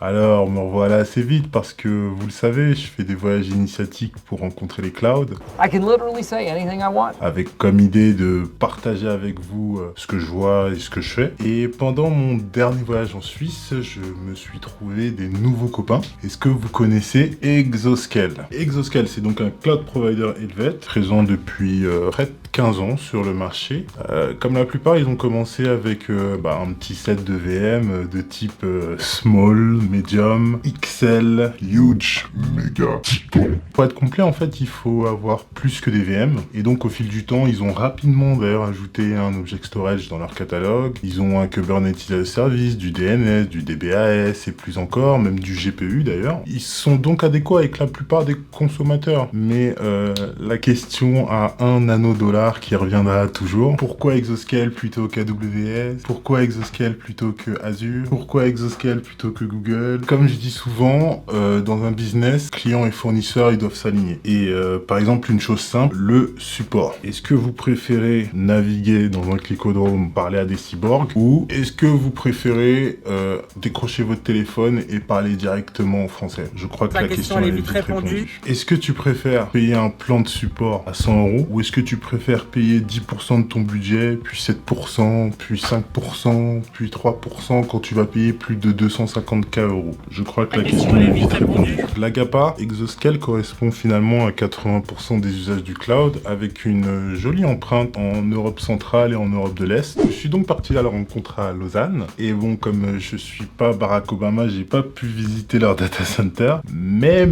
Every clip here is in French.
Alors, me revoilà assez vite parce que, vous le savez, je fais des voyages initiatiques pour rencontrer les clouds, I can literally say anything I want. avec comme idée de partager avec vous ce que je vois et ce que je fais. Et pendant mon dernier voyage en Suisse, je me suis trouvé des nouveaux copains. Est-ce que vous connaissez Exoscale? Exoscale, c'est donc un cloud provider helvet, présent depuis près de 15 ans sur le marché. Comme la plupart, ils ont commencé avec un petit set de VM de type small, medium, XL, huge, méga, titan. Pour être complet, en fait, il faut avoir plus que des VM. Et donc, au fil du temps, ils ont rapidement d'ailleurs ajouté un object storage dans leur catalogue. Ils ont un Kubernetes as a Service, du DNS, du DBAS et plus encore, même du GPU d'ailleurs. Ils sont donc adéquats avec la plupart des consommateurs. Mais la question à 1 nanodollar qui reviendra toujours. Pourquoi Exoscale plutôt qu'AWS? Pourquoi Exoscale plutôt que Azure? Pourquoi Exoscale plutôt que Google? Comme je dis souvent, dans un business, clients et fournisseurs, ils doivent s'aligner. Et par exemple, une chose simple, le support. Est-ce que vous préférez naviguer dans un clicodrome, parler à des cyborgs, ou est-ce que vous préférez décrocher votre téléphone et parler directement en français? Je crois que la question elle est vite répondue. Est-ce que tu préfères payer un plan de support à 100 euros, ou est-ce que tu préfères payer 10% de ton budget, puis 7%, puis 5%, puis 3% quand tu vas payer plus de 250K euros? Je crois que la question est vite répondue. L'Agapa Exoscale correspond finalement à 80% des usages du cloud, avec une jolie empreinte en Europe centrale et en Europe de l'Est. Je suis donc parti à la rencontre à Lausanne, et bon, comme je suis pas Barack Obama, j'ai pas pu visiter leur data center, mais,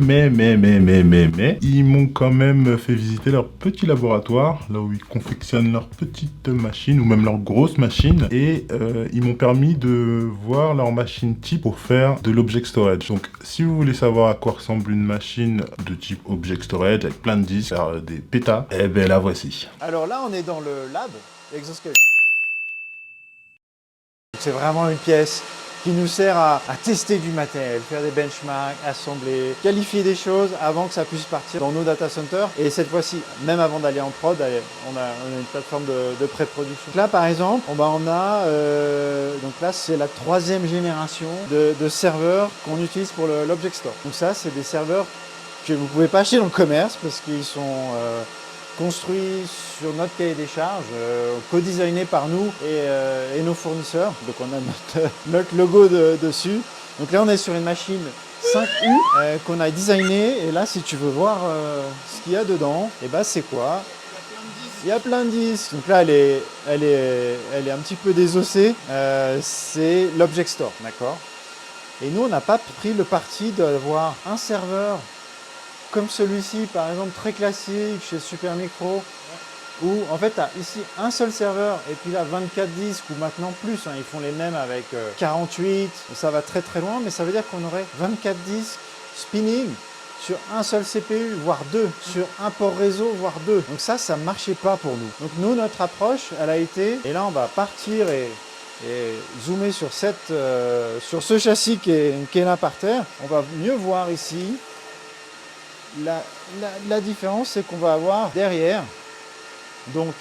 ils m'ont quand même fait visiter leur petit laboratoire, là où ils confectionnent leurs petites machines, ou même leurs grosses machines, et ils m'ont permis de voir leur machine type pour faire de l'object storage. Donc, si vous voulez savoir à quoi ressemble une machine de type object storage, avec plein de disques, des pétas, eh ben la voici. Alors là, on est dans le lab Exoscale. C'est vraiment une pièce qui nous sert à tester du matériel, faire des benchmarks, assembler, qualifier des choses avant que ça puisse partir dans nos data centers. Et cette fois-ci, même avant d'aller en prod, on a une plateforme de pré-production. Donc là, par exemple, on a, donc là, c'est la 3e génération de serveurs qu'on utilise pour l'Object Store. Donc ça, c'est des serveurs que vous ne pouvez pas acheter dans le commerce parce qu'ils sont construit sur notre cahier des charges, co-designé par nous et nos fournisseurs. Donc on a notre logo dessus. Donc là on est sur une machine 5U qu'on a designé. Et là si tu veux voir ce qu'il y a dedans, et ben c'est quoi? Il y a plein de disques. Donc là elle est un petit peu désossée. C'est l'Object Store, d'accord? Et nous on n'a pas pris le parti d'avoir un serveur comme celui-ci, par exemple, très classique chez Supermicro, où en fait tu as ici un seul serveur et puis là 24 disques ou maintenant plus, hein, ils font les mêmes avec 48, ça va très très loin, mais ça veut dire qu'on aurait 24 disques spinning sur un seul CPU, voire deux, sur un port réseau, voire deux. Donc ça ne marchait pas pour nous. Donc nous, notre approche, elle a été, et là on va partir et zoomer sur, sur ce châssis qui est là par terre, on va mieux voir ici. La différence, c'est qu'on va avoir derrière donc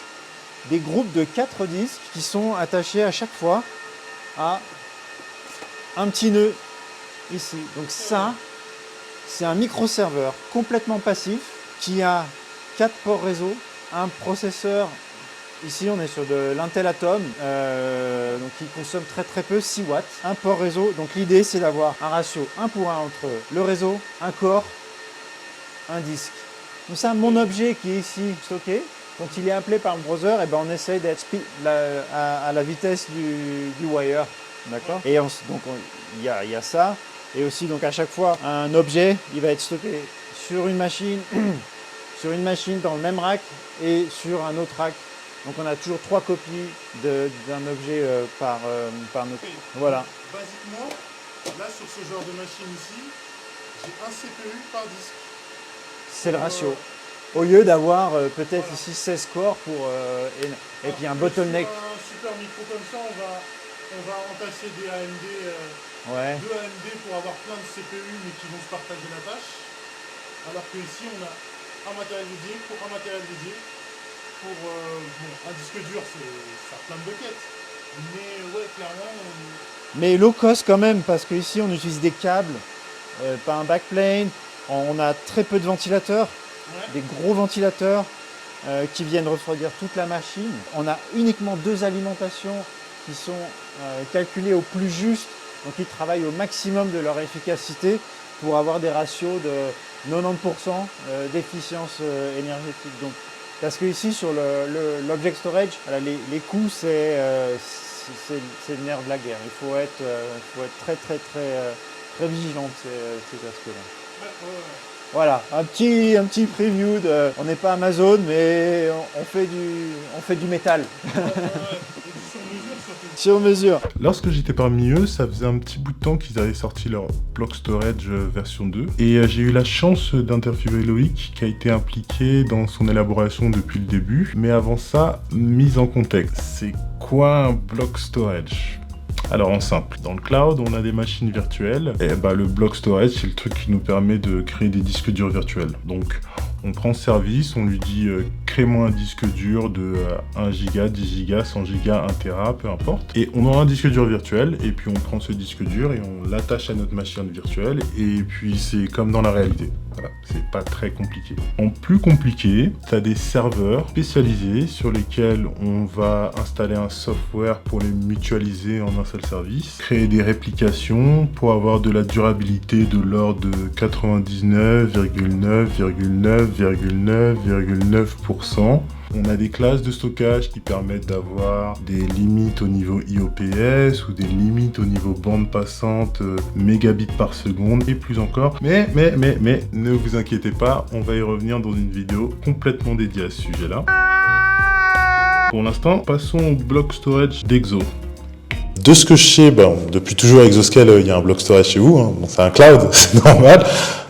des groupes de 4 disques qui sont attachés à chaque fois à un petit nœud ici. Donc ça, c'est un microserveur complètement passif qui a 4 ports réseau, un processeur. Ici, on est sur de l'Intel Atom, donc qui consomme très très peu, 6 watts. Un port réseau, donc l'idée c'est d'avoir un ratio 1 pour 1 entre le réseau, un corps, un disque. Donc ça, mon objet qui est ici stocké, quand il est appelé par le browser, et ben on essaye d'être à la vitesse du wire, d'accord. Et donc il y a ça, et aussi donc à chaque fois un objet, il va être stocké sur une machine, sur une machine dans le même rack et sur un autre rack. Donc on a toujours 3 copies d'un objet par notre. Okay. Voilà. Basiquement, là sur ce genre de machine ici, j'ai un CPU par disque. C'est le ratio. Au lieu d'avoir peut-être ici 16 corps et puis un bottleneck. Sur un super micro comme ça, on va entasser des AMD, Ouais. 2 AMD pour avoir plein de CPU mais qui vont se partager la tâche. Alors que ici on a un matériel dédié pour un matériel dédié. Pour un disque dur, ça a plein de buckets. Mais ouais, clairement, mais low cost quand même, parce qu'ici on utilise des câbles, pas un backplane, on a très peu de ventilateurs, des gros ventilateurs qui viennent refroidir toute la machine. On a uniquement 2 alimentations qui sont calculées au plus juste, donc ils travaillent au maximum de leur efficacité pour avoir des ratios de 90% d'efficience énergétique. Donc, parce que ici sur l'object storage, voilà, les coûts c'est le nerf de la guerre. Il faut être très vigilant de ces aspects-là. Voilà, un petit preview de. On n'est pas Amazon, mais on fait du métal. Sur mesure. Lorsque j'étais parmi eux, ça faisait un petit bout de temps qu'ils avaient sorti leur block storage version 2. Et j'ai eu la chance d'interviewer Loïc, qui a été impliqué dans son élaboration depuis le début. Mais avant ça, mise en contexte. C'est quoi un block storage ? Alors en simple, dans le cloud, on a des machines virtuelles. Et le block storage, c'est le truc qui nous permet de créer des disques durs virtuels. Donc on prend ce service, on lui dit crée-moi un disque dur de 1 giga, 10 giga, 100 giga, 1 Tera, peu importe. Et on aura un disque dur virtuel, et puis on prend ce disque dur et on l'attache à notre machine virtuelle, et puis c'est comme dans la réalité. Voilà, c'est pas très compliqué. En plus compliqué, tu as des serveurs spécialisés sur lesquels on va installer un software pour les mutualiser en un seul service, créer des réplications pour avoir de la durabilité de l'ordre de 99,9,9,9,9,9%. On a des classes de stockage qui permettent d'avoir des limites au niveau IOPS ou des limites au niveau bande passante mégabits par seconde et plus encore. Mais, ne vous inquiétez pas, on va y revenir dans une vidéo complètement dédiée à ce sujet-là. Pour l'instant, passons au block storage d'Exo. De ce que je sais, depuis toujours Exoscale, il y a un block storage chez vous, hein. Bon, c'est un cloud, c'est normal.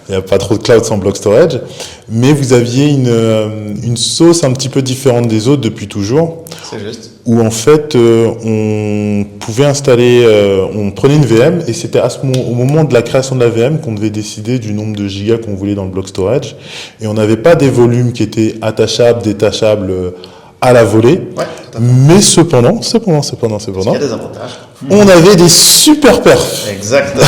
Il n'y a pas trop de cloud sans block storage. Mais vous aviez une sauce un petit peu différente des autres depuis toujours. C'est juste. Où en fait, on pouvait installer, on prenait une VM et c'était au moment de la création de la VM qu'on devait décider du nombre de gigas qu'on voulait dans le block storage. Et on n'avait pas des volumes qui étaient attachables, détachables à la volée. Ouais, mais cependant. Il y a des avantages. On avait des super perfs. Exactement.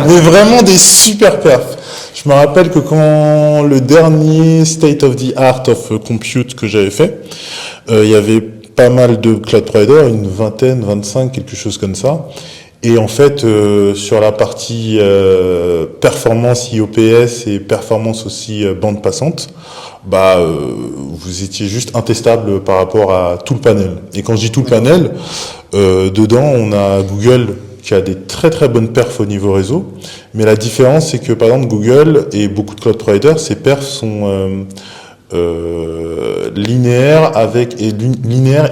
Mais vraiment des super perfs. Je me rappelle que quand le dernier State of the Art of Compute que j'avais fait, il y avait pas mal de cloud providers, une vingtaine, 25, quelque chose comme ça. Et en fait, sur la partie performance IOPS et performance aussi bande passante, vous étiez juste intestable par rapport à tout le panel. Et quand je dis tout le panel, dedans, on a Google qui a des très très bonnes perfs au niveau réseau. Mais la différence, c'est que par exemple, Google et beaucoup de cloud providers, ces perfs sont linéaires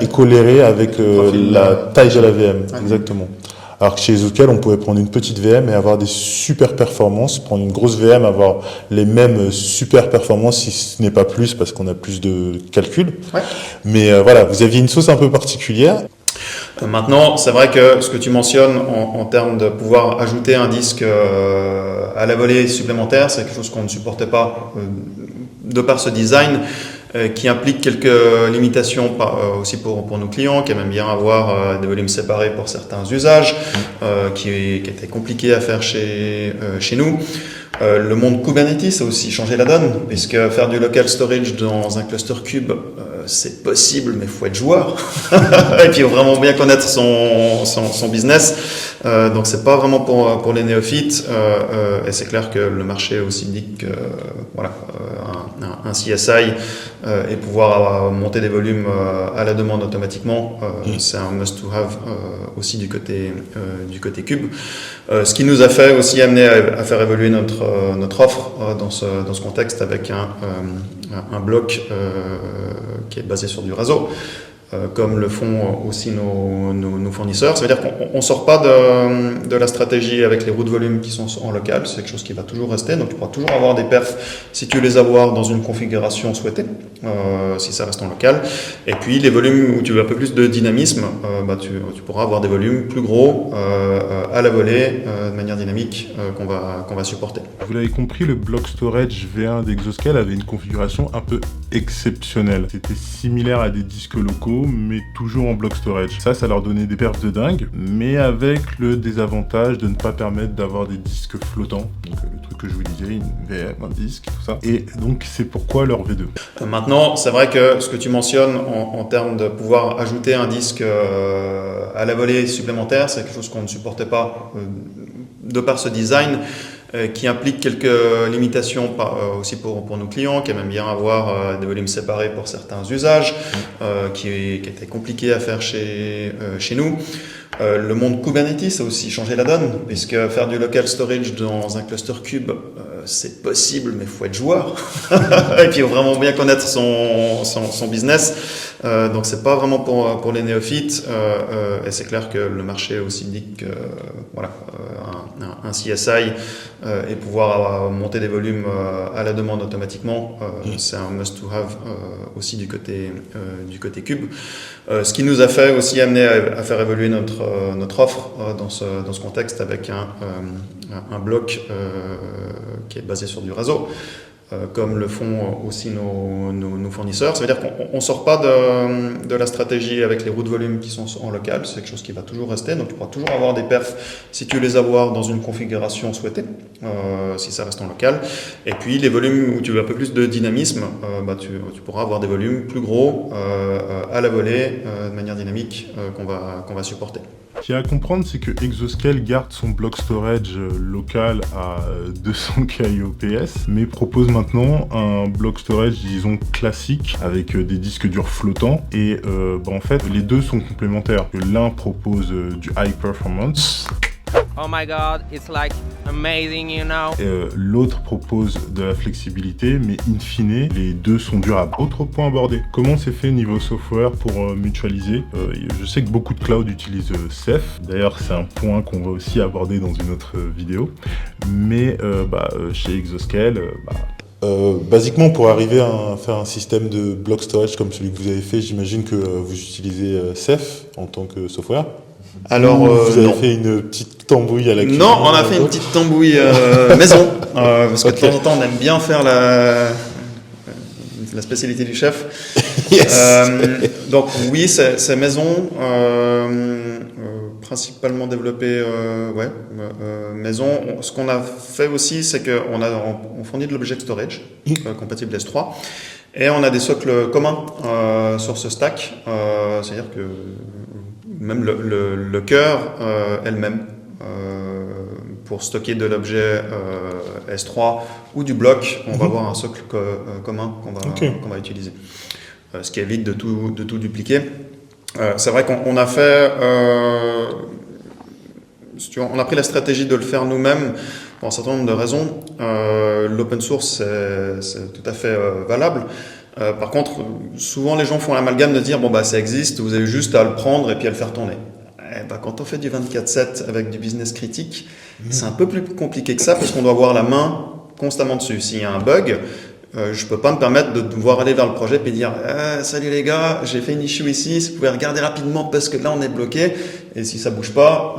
et colérés avec la taille de la VM. Ouais. Exactement. Alors que chez Exoscale, on pouvait prendre une petite VM et avoir des super performances, prendre une grosse VM, avoir les mêmes super performances, si ce n'est pas plus, parce qu'on a plus de calculs. Ouais. Mais voilà, vous aviez une sauce un peu particulière. Maintenant, c'est vrai que ce que tu mentionnes en termes de pouvoir ajouter un disque à la volée supplémentaire, c'est quelque chose qu'on ne supportait pas de par ce design. Qui implique quelques limitations aussi pour nos clients, qui aiment bien avoir des volumes séparés pour certains usages, qui était compliqué à faire chez nous. Le monde Kubernetes a aussi changé la donne, puisque faire du local storage dans un cluster cube, c'est possible, mais il faut être joueur. Et puis il faut vraiment bien connaître son business. Donc c'est pas vraiment pour les néophytes. Et c'est clair que le marché aussi dit que un CSI et pouvoir monter des volumes à la demande automatiquement, c'est un must-to-have aussi du côté cube. Ce qui nous a fait aussi amener à faire évoluer notre offre dans ce contexte avec un bloc qui est basé sur du réseau, comme le font aussi nos fournisseurs. Ça veut dire qu'on ne sort pas de la stratégie avec les routes volume qui sont en local, c'est quelque chose qui va toujours rester, donc tu pourras toujours avoir des perfs si tu veux les avoir dans une configuration souhaitée. si ça reste en local. Et puis les volumes où tu veux un peu plus de dynamisme, tu pourras avoir des volumes plus gros à la volée, de manière dynamique, qu'on va supporter. Vous l'avez compris, le block storage V1 d'Exoscale avait une configuration un peu exceptionnelle. C'était similaire à des disques locaux, mais toujours en block storage. Ça leur donnait des perfs de dingue, mais avec le désavantage de ne pas permettre d'avoir des disques flottants. Donc le truc que je vous disais, une VM, un disque, tout ça. Et donc c'est pourquoi leur V2. Maintenant, c'est vrai que ce que tu mentionnes en termes de pouvoir ajouter un disque à la volée supplémentaire, c'est quelque chose qu'on ne supportait pas de par ce design, qui implique quelques limitations aussi pour nos clients, qui aiment bien avoir des volumes séparés pour certains usages, qui était compliqué à faire chez nous. Le monde Kubernetes a aussi changé la donne, puisque faire du local storage dans un cluster cube, c'est possible, mais il faut être joueur. Et puis il faut vraiment bien connaître son business. Donc c'est pas vraiment pour les néophytes. Et c'est clair que le marché aussi dit que un CSI et pouvoir monter des volumes à la demande automatiquement, c'est un must-to-have aussi du côté cube. Ce qui nous a fait aussi amener à faire évoluer notre offre dans ce contexte avec un bloc qui est basé sur du réseau, comme le font aussi nos fournisseurs. Ça veut dire qu'on ne sort pas de la stratégie avec les roues de volume qui sont en local, c'est quelque chose qui va toujours rester, donc tu pourras toujours avoir des perfs si tu veux les avoir dans une configuration souhaitée, si ça reste en local. Et puis les volumes où tu veux un peu plus de dynamisme, tu pourras avoir des volumes plus gros à la volée, de manière dynamique, qu'on va supporter. Ce qu'il y a à comprendre, c'est que Exoscale garde son block storage local à 200 kIOPS, mais propose maintenant un block storage, disons, classique, avec des disques durs flottants. Et en fait, les deux sont complémentaires. L'un propose du high performance. Oh my god, it's like amazing, you know. L'autre propose de la flexibilité, mais in fine, les deux sont durables. Autre point abordé, comment c'est fait niveau software pour mutualiser? Je sais que beaucoup de clouds utilisent Ceph. D'ailleurs, c'est un point qu'on va aussi aborder dans une autre vidéo. Mais chez Exoscale, basiquement, pour arriver à faire un système de block storage comme celui que vous avez fait, j'imagine que vous utilisez Ceph en tant que software. Alors, vous avez fait une petite tambouille à la cuisine? Non, on a fait une petite tambouille maison, parce que de temps en temps, on aime bien faire la spécialité du chef. Yes. Donc oui, c'est maison, principalement développé maison. Ce qu'on a fait aussi, c'est qu'on fournit de l'object storage compatible S3, et on a des socles communs sur ce stack, c'est-à-dire que même le cœur elle-même, pour stocker de l'objet S3 ou du bloc, on va avoir un socle commun qu'on va utiliser. Ce qui évite de tout dupliquer. C'est vrai qu'on a fait... on a pris la stratégie de le faire nous-mêmes pour un certain nombre de raisons. L'open source, c'est tout à fait valable. Par contre, souvent les gens font l'amalgame de dire ça existe, vous avez juste à le prendre et puis à le faire tourner. Quand on fait du 24/7 avec du business critique, c'est un peu plus compliqué que ça, parce qu'on doit avoir la main constamment dessus. S'il y a un bug, je peux pas me permettre de devoir aller vers le projet et dire salut les gars, j'ai fait une issue ici, si vous pouvez regarder rapidement parce que là on est bloqué. Et si ça bouge pas,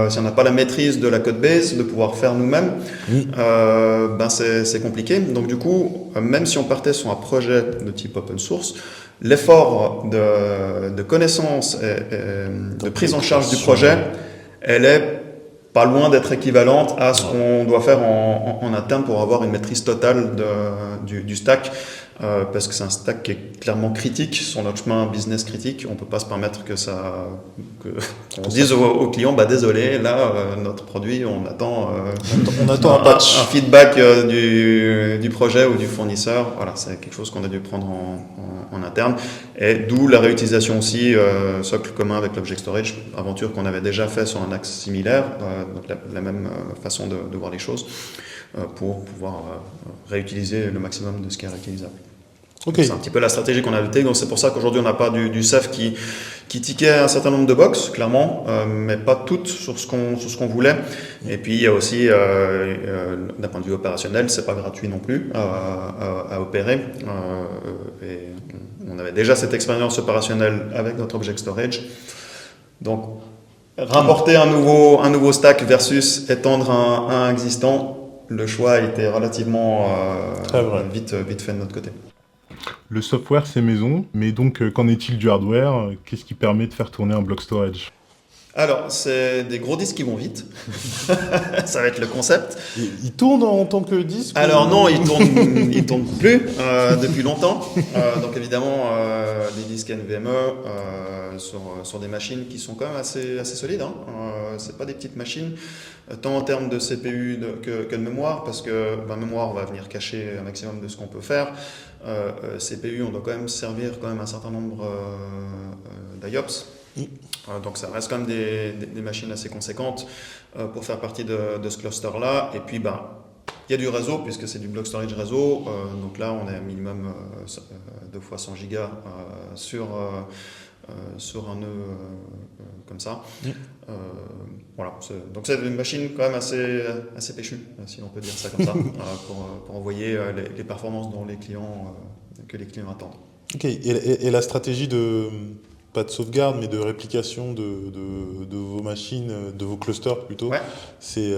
si on n'a pas la maîtrise de la code base, de pouvoir faire nous-mêmes, c'est compliqué. Donc du coup, même si on partait sur un projet de type open source, l'effort de connaissance et de prise en charge du projet, elle est pas loin d'être équivalente à ce qu'on doit faire en interne pour avoir une maîtrise totale du stack, parce que c'est un stack qui est clairement critique sur notre chemin business critique. On peut pas se permettre qu'on dise aux clients désolé, là notre produit on attend un patch, un feedback du projet ou du fournisseur. Voilà, c'est quelque chose qu'on a dû prendre en interne, et d'où la réutilisation aussi socle commun avec l'object storage, aventure qu'on avait déjà fait sur un axe similaire, donc la même façon de voir les choses, pour pouvoir réutiliser le maximum de ce qui est réutilisable. Okay. C'est un petit peu la stratégie qu'on a adoptée, donc c'est pour ça qu'aujourd'hui on n'a pas du Ceph qui qui tiquait un certain nombre de box, clairement, mais pas toutes sur ce qu'on voulait. Et puis il y a aussi, d'un point de vue opérationnel, c'est pas gratuit non plus à opérer. Et on avait déjà cette expérience opérationnelle avec notre Object Storage. Donc, rapporter un nouveau stack versus étendre un existant, le choix a été relativement vite fait de notre côté. Le software, c'est maison, mais donc qu'en est-il du hardware? Qu'est-ce qui permet de faire tourner un block storage? Alors, c'est des gros disques qui vont vite. Ça va être le concept. Il tourne en tant que disque? Alors non, il tourne plus depuis longtemps. Donc évidemment, des disques NVMe sur des machines qui sont quand même assez solides. C'est pas des petites machines, tant en termes de CPU que de mémoire, parce que mémoire, on va venir cacher un maximum de ce qu'on peut faire. CPU, on doit quand même servir un certain nombre d'IOPS. Donc ça reste quand même des machines assez conséquentes pour faire partie de ce cluster-là. Et puis il y a du réseau, puisque c'est du block storage réseau. Donc là, on est à minimum 2 fois 100 gigas sur un nœud comme ça. Voilà. Donc c'est une machine quand même assez péchue, si on peut dire ça comme ça, pour envoyer les performances que les clients attendent. Ok. Et la stratégie pas de sauvegarde, mais de réplication de vos machines, de vos clusters plutôt. Ouais. C'est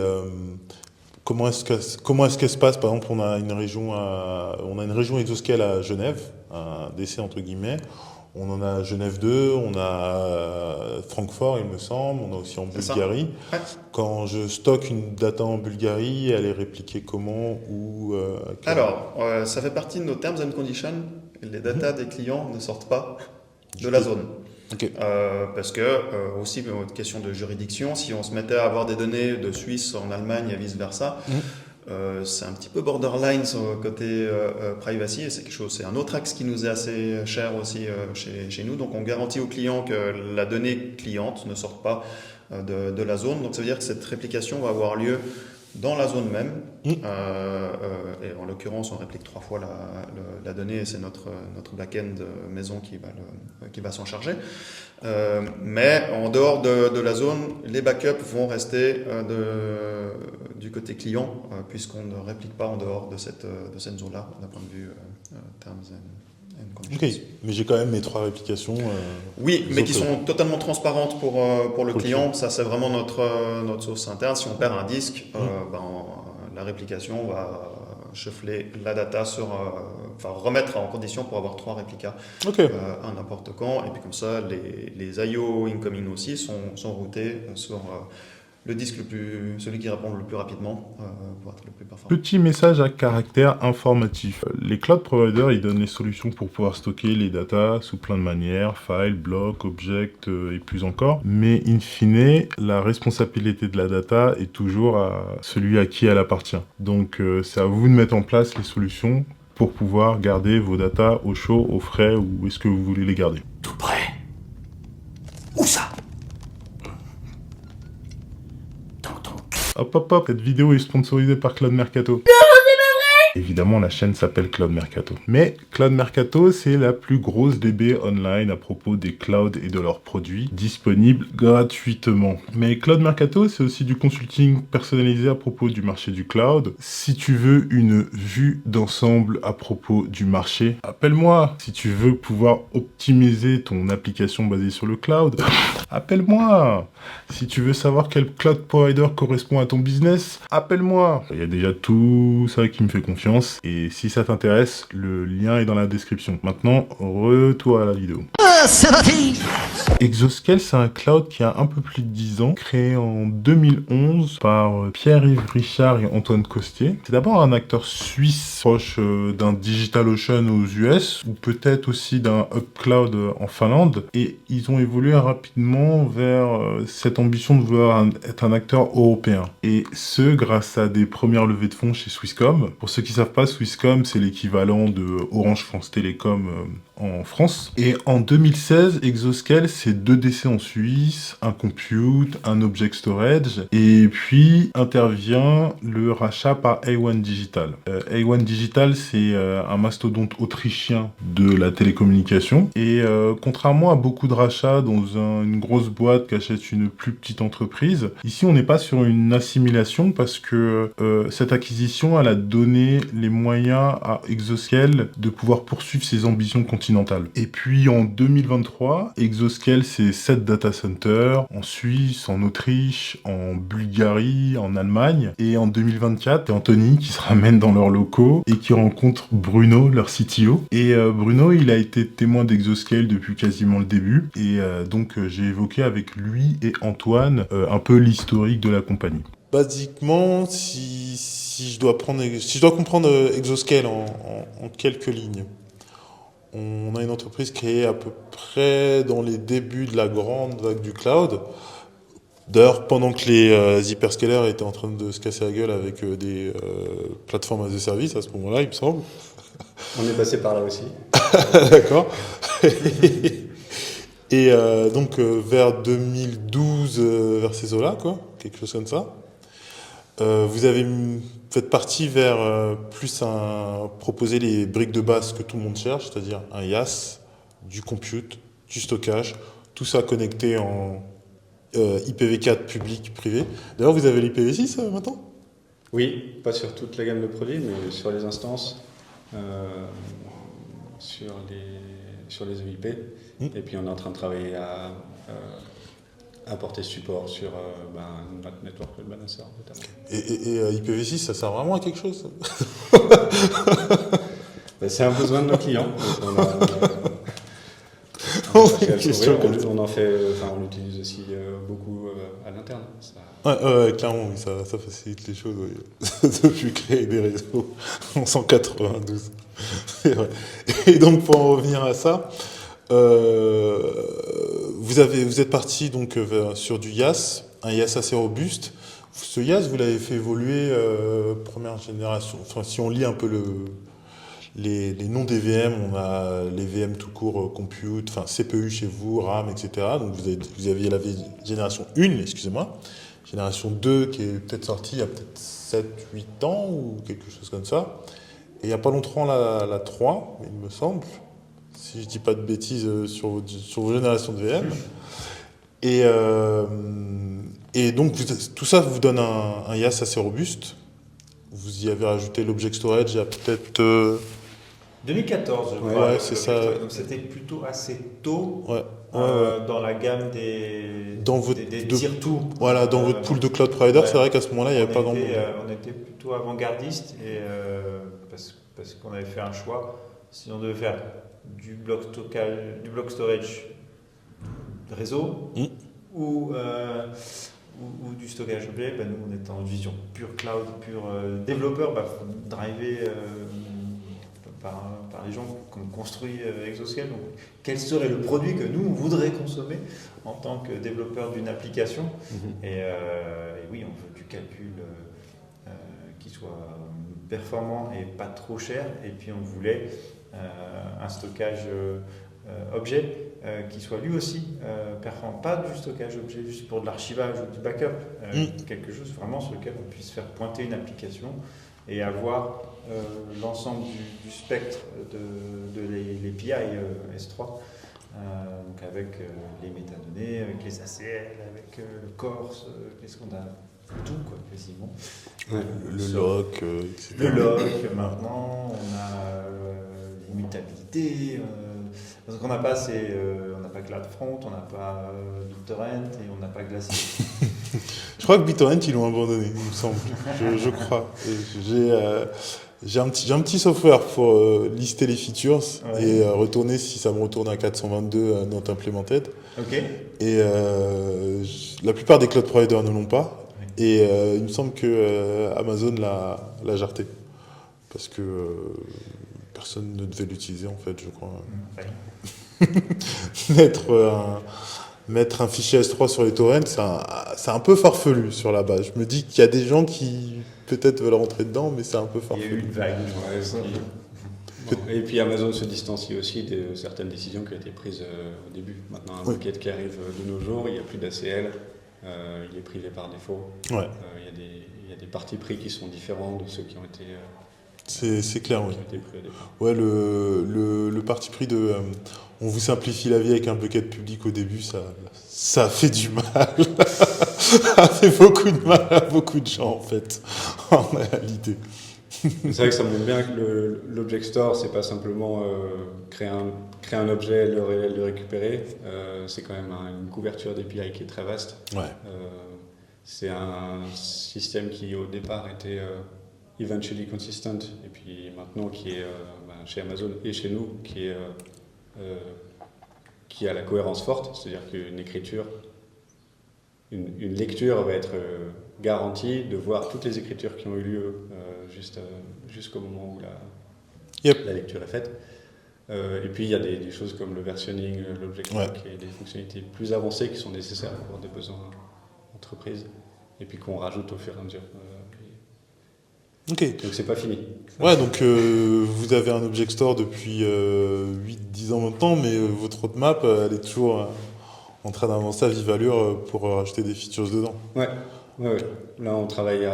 comment est-ce qu'elle se passe? Par exemple, on a une région Exoscale à Genève, un DC entre guillemets. On en a Genève 2, on a Francfort, il me semble. On a aussi en Bulgarie. Ouais. Quand je stocke une data en Bulgarie, elle est répliquée comment ou Alors, ça fait partie de nos terms and conditions. Les data des clients ne sortent pas de la zone. Okay. Parce que, aussi, une question de juridiction, si on se mettait à avoir des données de Suisse en Allemagne et vice-versa, c'est un petit peu borderline sur le côté privacy, et c'est un autre axe qui nous est assez cher aussi chez nous. Donc on garantit aux clients que la donnée cliente ne sorte pas de la zone. Donc ça veut dire que cette réplication va avoir lieu dans la zone même. Et en l'occurrence, on réplique 3 fois la donnée, et c'est notre back-end maison qui va s'en charger. Mais en dehors de la zone, les backups vont rester du côté client, puisqu'on ne réplique pas en dehors de cette zone-là, d'un point de vue terms and conditions. Ok, mais j'ai quand même mes 3 réplications. Oui, mais qui sont totalement transparentes pour le client. Ça, c'est vraiment notre source interne. Si on perd un disque, la réplication va shuffler la data remettre en condition pour avoir 3 réplicas à n'importe quand. Et puis comme ça, les IO incoming aussi sont routés sur le disque celui qui répond le plus rapidement pour être le plus performant. Petit message à caractère informatif. Les cloud providers, ils donnent les solutions pour pouvoir stocker les datas sous plein de manières, file, block, object et plus encore. Mais in fine, la responsabilité de la data est toujours à celui à qui elle appartient. Donc c'est à vous de mettre en place les solutions pour pouvoir garder vos datas au chaud, au frais, ou est-ce que vous voulez les garder? Tout près. Où ça? Hop, cette vidéo est sponsorisée par Cloud Mercato. Évidemment, la chaîne s'appelle Cloud Mercato. Mais Cloud Mercato, c'est la plus grosse DB online à propos des clouds et de leurs produits, disponibles gratuitement. Mais Cloud Mercato, c'est aussi du consulting personnalisé à propos du marché du cloud. Si tu veux une vue d'ensemble à propos du marché, appelle-moi. Si tu veux pouvoir optimiser ton application basée sur le cloud, appelle-moi. Si tu veux savoir quel cloud provider correspond à ton business, appelle-moi. Il y a déjà tout ça qui me fait confiance. Et si ça t'intéresse, le lien est dans la description. Maintenant, retour à la vidéo. C'est parti! Exoscale, c'est un cloud qui a un peu plus de 10 ans, créé en 2011 par Pierre-Yves Richard et Antoine Costier. C'est d'abord un acteur suisse proche d'un DigitalOcean aux US, ou peut-être aussi d'un UpCloud en Finlande. Et ils ont évolué rapidement vers cette ambition de vouloir être un acteur européen. Et ce, grâce à des premières levées de fonds chez Swisscom. Pour ceux qui ne savent pas, Swisscom, c'est l'équivalent de Orange France Télécom en France. Et en 2016, Exoscale, c'est 2 décès en Suisse, un compute, un object storage, et puis intervient le rachat par A1 Digital. A1 Digital, c'est un mastodonte autrichien de la télécommunication, et contrairement à beaucoup de rachats dans une grosse boîte qui achète une plus petite entreprise, ici on n'est pas sur une assimilation parce que cette acquisition, elle a donné les moyens à Exoscale de pouvoir poursuivre ses ambitions continentales. Et puis en 2023, Exoscale, c'est 7 data centers en Suisse, en Autriche, en Bulgarie, en Allemagne. Et en 2024, c'est Anthony qui se ramène dans leurs locaux et qui rencontre Bruno, leur CTO. Et Bruno, il a été témoin d'Exoscale depuis quasiment le début. Et donc j'ai évoqué avec lui et Antoine un peu l'historique de la compagnie. Basiquement, si je dois comprendre Exoscale en quelques lignes, on a une entreprise créée à peu près dans les débuts de la grande vague du cloud. D'ailleurs, pendant que les hyperscalers étaient en train de se casser la gueule avec des plateformes as a service, à ce moment-là, il me semble. On est passé par là aussi. D'accord. Et donc, vers 2012, vers ces eaux-là, quoi, quelque chose comme ça. Vous faites partie vers proposer les briques de base que tout le monde cherche, c'est-à-dire un IaaS, du compute, du stockage, tout ça connecté en IPv4 public, privé. D'ailleurs, vous avez l'IPv6 maintenant ? Oui, pas sur toute la gamme de produits, mais sur les instances, sur les EIP. Et puis on est en train de travailler à apporter support sur notre network load balancer notamment. Et IPv6, ça sert vraiment à quelque chose ? C'est un besoin de nos clients. On l'utilise aussi beaucoup à l'interne. Ouais, clairement, oui, ça facilite les choses. Oui. Depuis créer des réseaux en 192. C'est vrai. Et donc, pour en revenir à ça, vous êtes parti donc sur du IaaS, un IaaS assez robuste. Ce IaaS, vous l'avez fait évoluer première génération. Enfin, si on lit un peu les noms des VM, on a les VM tout court, compute, enfin CPU chez vous, RAM, etc. Donc vous aviez la génération 1, excusez-moi, génération 2 qui est peut-être sortie il y a peut-être 7-8 ans ou quelque chose comme ça. Et il n'y a pas longtemps la 3, il me semble, si je ne dis pas de bêtises sur vos générations de VM. Et donc tout ça vous donne un IaaS assez robuste. Vous y avez rajouté l'object storage il y a peut-être... 2014, je crois. Ouais, c'est ça. Donc c'était plutôt assez tôt ouais. Dans la gamme des tier 2. Voilà, dans votre pool de cloud provider, ouais. C'est vrai qu'à ce moment-là, il n'y avait pas grand monde. On était plutôt avant-gardiste parce qu'on avait fait un choix. Si on devait faire du bloc storage réseau ou du stockage objet, nous on était en vision pure cloud, pure développeur, drivé par les gens qui ont construit Exoscale. Donc, quel serait le produit que nous on voudrait consommer en tant que développeur d'une application. Et oui, on veut du calcul qui soit performant et pas trop cher. Et puis on voulait un stockage objet qui soit lui aussi performant, pas du stockage objet juste pour de l'archivage ou du backup, quelque chose vraiment sur lequel on puisse faire pointer une application et avoir l'ensemble du spectre de l'API S3, donc avec les métadonnées, avec les ACL, avec le Corse, qu'est-ce qu'on a tout quoi, quasiment. Le lock, etc. Le lock, maintenant, on a l'immutabilité. Ce qu'on n'a pas, on n'a pas CloudFront, on n'a pas BitTorrent et on n'a pas Glacier. Je crois que BitTorrent, ils l'ont abandonné, il me semble. je crois. J'ai un petit software pour lister les features et retourner si ça me retourne à 422 not implemented. Okay. Et la plupart des cloud providers ne l'ont pas. Et il me semble que Amazon l'a jarté. Parce que personne ne devait l'utiliser, en fait, je crois. Mettre un fichier S3 sur les torrents, c'est un peu farfelu sur la base. Je me dis qu'il y a des gens qui peut-être veulent rentrer dedans, mais c'est un peu farfelu. Il y a eu une vague. Bon, et puis Amazon se distancie aussi de certaines décisions qui ont été prises au début. Maintenant, un bucket qui arrive de nos jours, il n'y a plus d'ACL, il est privé par défaut. Ouais. Il y a des partis pris qui sont différents de ceux qui ont été, C'est clair, oui. qui ont été pris au départ. Ouais, le parti pris de on vous simplifie la vie avec un bucket public au début, ça a fait du mal. Ça a fait beaucoup de mal à beaucoup de gens, en fait, en réalité. C'est vrai que ça montre bien que l'Object Store, c'est pas simplement créer un objet, le récupérer. C'est quand même une couverture d'API qui est très vaste. Ouais. C'est un système qui au départ était eventually consistent et puis maintenant qui est chez Amazon et chez nous qui a la cohérence forte, c'est-à-dire qu'une écriture, une lecture va être garantie de voir toutes les écritures qui ont eu lieu jusqu'au moment où la lecture est faite. Et puis il y a des choses comme le versionning, l'object lock et des fonctionnalités plus avancées qui sont nécessaires pour des besoins entreprises et puis qu'on rajoute au fur et à mesure. Ok. Donc c'est pas fini. Ouais, donc vous avez un Object Store depuis 8-10 ans maintenant, mais votre roadmap, elle est toujours en train d'avancer à vive allure pour rajouter des features dedans. Ouais. Là, on travaille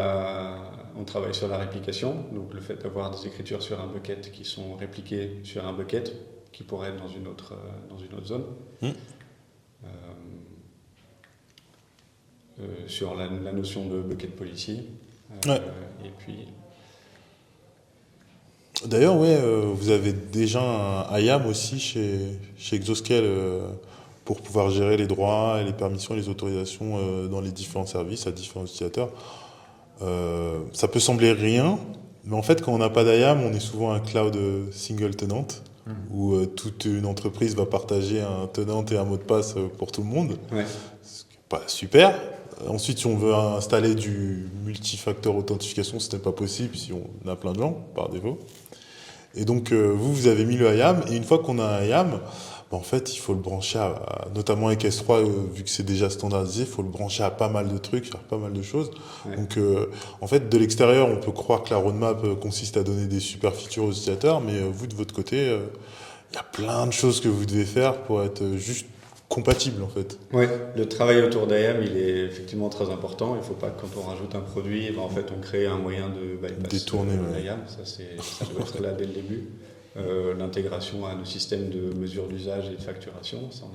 sur la réplication, donc le fait d'avoir des écritures sur un bucket qui sont répliquées sur un bucket qui pourrait être dans une autre zone. Sur la notion de bucket policy. Et puis. D'ailleurs, vous avez déjà un IAM aussi chez Exoscale pour pouvoir gérer les droits et les permissions et les autorisations dans les différents services à différents utilisateurs. Ça peut sembler rien, mais en fait, quand on n'a pas d'IAM, on est souvent un cloud single tenant, où toute une entreprise va partager un tenant et un mot de passe pour tout le monde. Ouais. C'est pas super. Ensuite, si on veut installer du multifacteur authentification, ce n'est pas possible si on a plein de gens, par défaut. Et donc, vous avez mis le IAM, et une fois qu'on a un IAM, en fait, il faut le brancher notamment avec S3, vu que c'est déjà standardisé, il faut le brancher à pas mal de trucs, faire pas mal de choses. Ouais. Donc, en fait, de l'extérieur, on peut croire que la roadmap consiste à donner des super features aux utilisateurs, mais vous, de votre côté, il y a plein de choses que vous devez faire pour être juste compatible, en fait. Oui, le travail autour d'IAM, il est effectivement très important. Il ne faut pas que quand on rajoute un produit, en fait, on crée un moyen de détourner l'IAM. Ça doit être là dès le début. L'intégration à nos systèmes de mesure d'usage et de facturation, c'en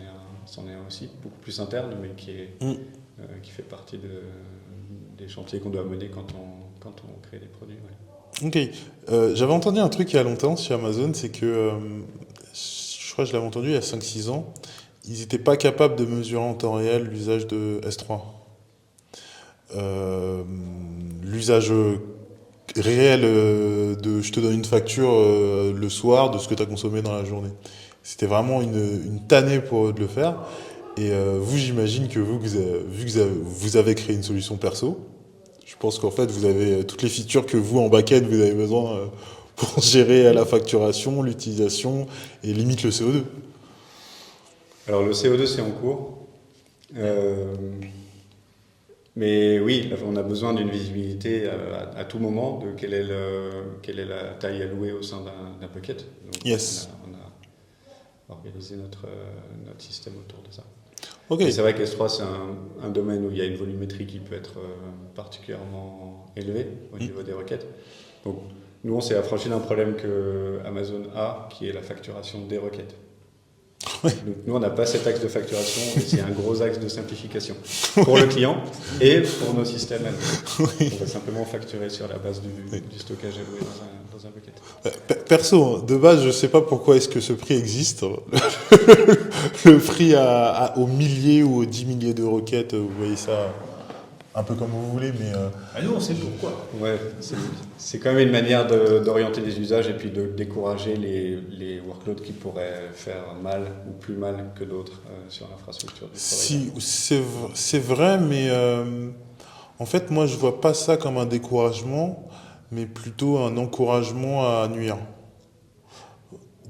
est un aussi, beaucoup plus interne, mais qui fait partie des chantiers qu'on doit mener quand on crée des produits. Ouais. Ok. J'avais entendu un truc il y a longtemps chez Amazon, c'est que, je crois que je l'avais entendu il y a 5-6 ans, ils n'étaient pas capables de mesurer en temps réel l'usage de S3. L'usage réel de je te donne une facture le soir de ce que tu as consommé dans la journée. C'était vraiment une tannée pour eux de le faire. Et vous, j'imagine que vu que vous avez créé une solution perso, je pense qu'en fait, vous avez toutes les features que vous, en back-end, vous avez besoin pour gérer la facturation, l'utilisation et limite le CO2. Alors le CO2 c'est en cours, mais oui, on a besoin d'une visibilité à tout moment de quelle est la taille allouée au sein d'un bucket. Donc yes. On a organisé notre système autour de ça. Okay. Et c'est vrai que S3 c'est un domaine où il y a une volumétrie qui peut être particulièrement élevée au niveau des requêtes. Donc nous on s'est affranchi d'un problème que Amazon a, qui est la facturation des requêtes. Oui. Donc, nous, on n'a pas cet axe de facturation et c'est un gros axe de simplification pour le client et pour nos systèmes. Oui. On va simplement facturer sur la base du stockage alloué dans un bucket. Perso, de base, je ne sais pas pourquoi est-ce que ce prix existe. Le prix aux milliers ou aux 10 milliers de requêtes, vous voyez ça un peu comme vous voulez, mais... nous, on sait pourquoi. Ouais, c'est quand même une manière d'orienter les usages et puis de décourager les workloads qui pourraient faire mal ou plus mal que d'autres sur l'infrastructure. C'est vrai, mais en fait, moi, je ne vois pas ça comme un découragement, mais plutôt un encouragement à nuire.